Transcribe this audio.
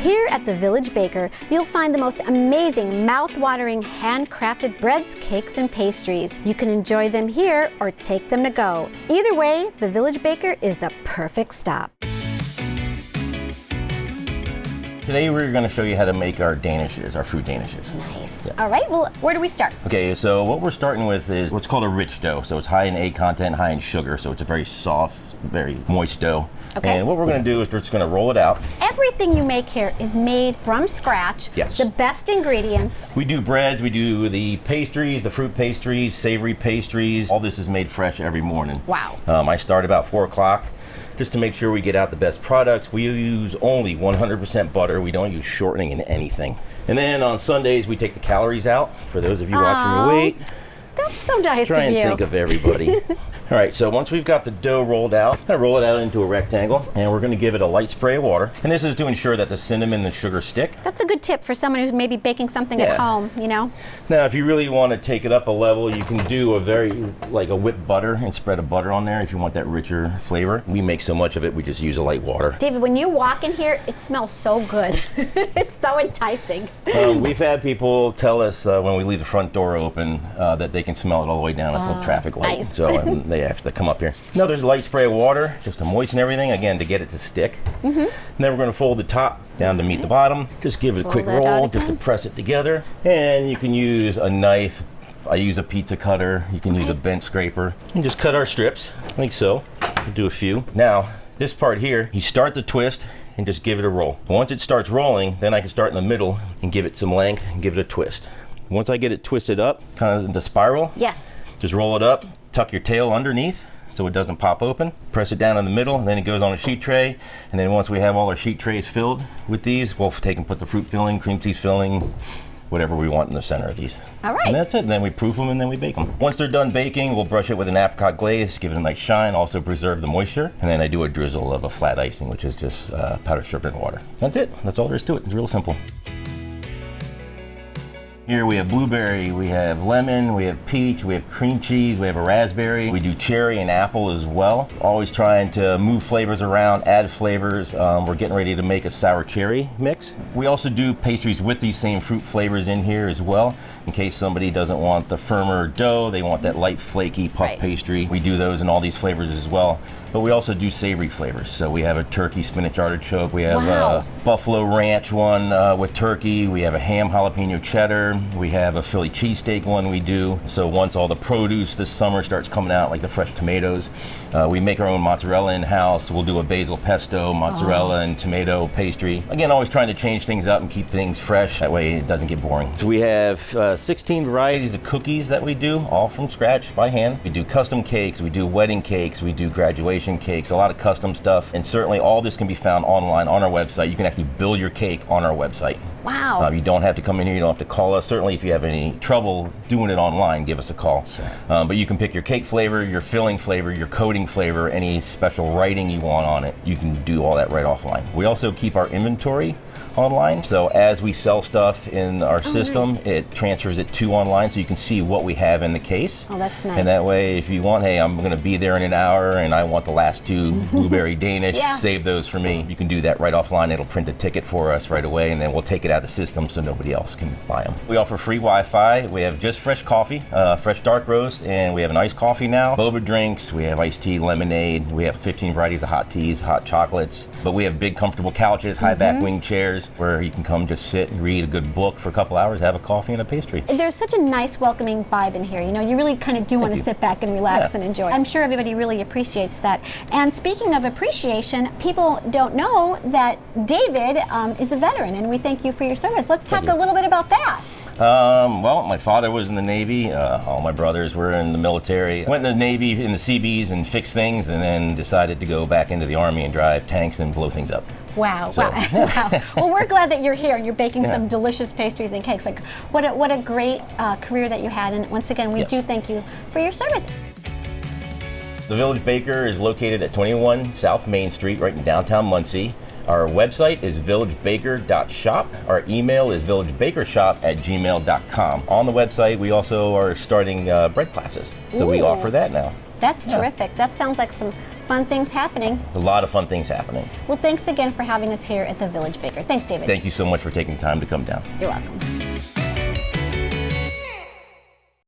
Here at the Village Baker, you'll find the most amazing, mouth-watering, handcrafted breads, cakes, and pastries. You can enjoy them here or take them to go. Either way, the Village Baker is the perfect stop. Today we're going to show you how to make our danishes, our fruit danishes. Nice. Yeah. All right, well, where do we start? Okay, so what we're starting with is what's called a rich dough. So it's high in egg content, high in sugar, so it's a very soft, very moist dough. Okay. And what we're going to do is we're just going to roll it out. Everything you make here is made from scratch. Yes. The best ingredients. We do breads, we do the pastries, the fruit pastries, savory pastries. All this is made fresh every morning. Wow. I start about 4 o'clock. Just to make sure we get out the best products. We use only 100% butter. We don't use shortening in anything. And then on Sundays, we take the calories out. For those of you watching your weight. That's so nice Try of you. and think of everybody. All right, so once we've got the dough rolled out, I'm gonna roll it out into a rectangle, and we're gonna give it a light spray of water. And this is to ensure that the cinnamon and the sugar stick. That's a good tip for someone who's maybe baking something at home, you know? Now, if you really want to take it up a level, you can do like a whipped butter and spread a butter on there if you want that richer flavor. We make so much of it, we just use a light water. David, when you walk in here, it smells so good. It's so enticing. We've had people tell us when we leave the front door open that they can smell it all the way down at the traffic light. Nice. So they have to come up here. Another light spray of water just to moisten everything, again, to get it to stick. And then we're going to fold the top down to meet the bottom. Just give it a quick roll just to press it together. And you can use a knife. I use a pizza cutter. You can use a bench scraper. And just cut our strips like so. We'll do a few. Now, this part here, you start the twist and just give it a roll. Once it starts rolling, then I can start in the middle and give it some length and give it a twist. Once I get it twisted up, kind of in the spiral, just roll it up, tuck your tail underneath so it doesn't pop open. Press it down in the middle, and then it goes on a sheet tray. And then once we have all our sheet trays filled with these, we'll take and put the fruit filling, cream cheese filling, whatever we want in the center of these. All right. And that's it. And then we proof them and then we bake them. Once they're done baking, we'll brush it with an apricot glaze, give it a nice shine, also preserve the moisture. And then I do a drizzle of a flat icing, which is just powdered sugar and water. That's it. That's all there is to it. It's real simple. Here we have blueberry, we have lemon, we have peach, we have cream cheese, we have a raspberry. We do cherry and apple as well. Always trying to move flavors around, add flavors. We're getting ready to make a sour cherry mix. We also do pastries with these same fruit flavors in here as well. In case somebody doesn't want the firmer dough, they want that light flaky puff pastry. We do those in all these flavors as well. But we also do savory flavors. So we have a turkey spinach artichoke. We have a buffalo ranch one with turkey. We have a ham jalapeno cheddar. We have a Philly cheesesteak one we do. So once all the produce this summer starts coming out, like the fresh tomatoes, we make our own mozzarella in-house. We'll do a basil pesto, mozzarella and tomato pastry. Again, always trying to change things up and keep things fresh. That way it doesn't get boring. So we have 16 varieties of cookies that we do, all from scratch by hand. We do custom cakes, we do wedding cakes, we do graduation cakes, a lot of custom stuff. And certainly all this can be found online on our website. You can actually build your cake on our website. Wow. You don't have to come in here, you don't have to call us. Certainly if you have any trouble doing it online, give us a call. Sure. But you can pick your cake flavor, your filling flavor, your coating flavor, any special writing you want on it. You can do all that right offline. We also keep our inventory online, so as we sell stuff in our system, it transfers it to online so you can see what we have in the case. Oh, that's nice. And that way, if you want, hey, I'm going to be there in an hour and I want the last 2 blueberry Danish, save those for me. You can do that right offline. It'll print a ticket for us right away, and then we'll take it out of the system so nobody else can buy them. We offer free Wi-Fi. We have just fresh coffee, fresh dark roast, and we have an iced coffee now, boba drinks, we have iced tea, lemonade, we have 15 varieties of hot teas, hot chocolates, but we have big comfortable couches, high back wing chairs, where you can come just sit and read a good book for a couple hours, have a coffee and a pastry. There's such a nice welcoming vibe in here. You know, you really kind of do want to sit back and relax and enjoy. I'm sure everybody really appreciates that. And speaking of appreciation, people don't know that David is a veteran, and we thank you for your service. Let's talk a little bit about that. Well, my father was in the Navy. All my brothers were in the military. Went in the Navy in the Seabees and fixed things, and then decided to go back into the Army and drive tanks and blow things up. Wow, wow. Well, we're glad that you're here and you're baking some delicious pastries and cakes. Like, what a great career that you had. And once again, we do thank you for your service. The Village Baker is located at 21 South Main Street, right in downtown Muncie. Our website is villagebaker.shop. Our email is villagebakershop@gmail.com. On the website, we also are starting bread classes. So we offer that now. That's terrific. That sounds like some fun things happening. A lot of fun things happening. Well, thanks again for having us here at the Village Baker. Thanks, David. Thank you so much for taking the time to come down. You're welcome.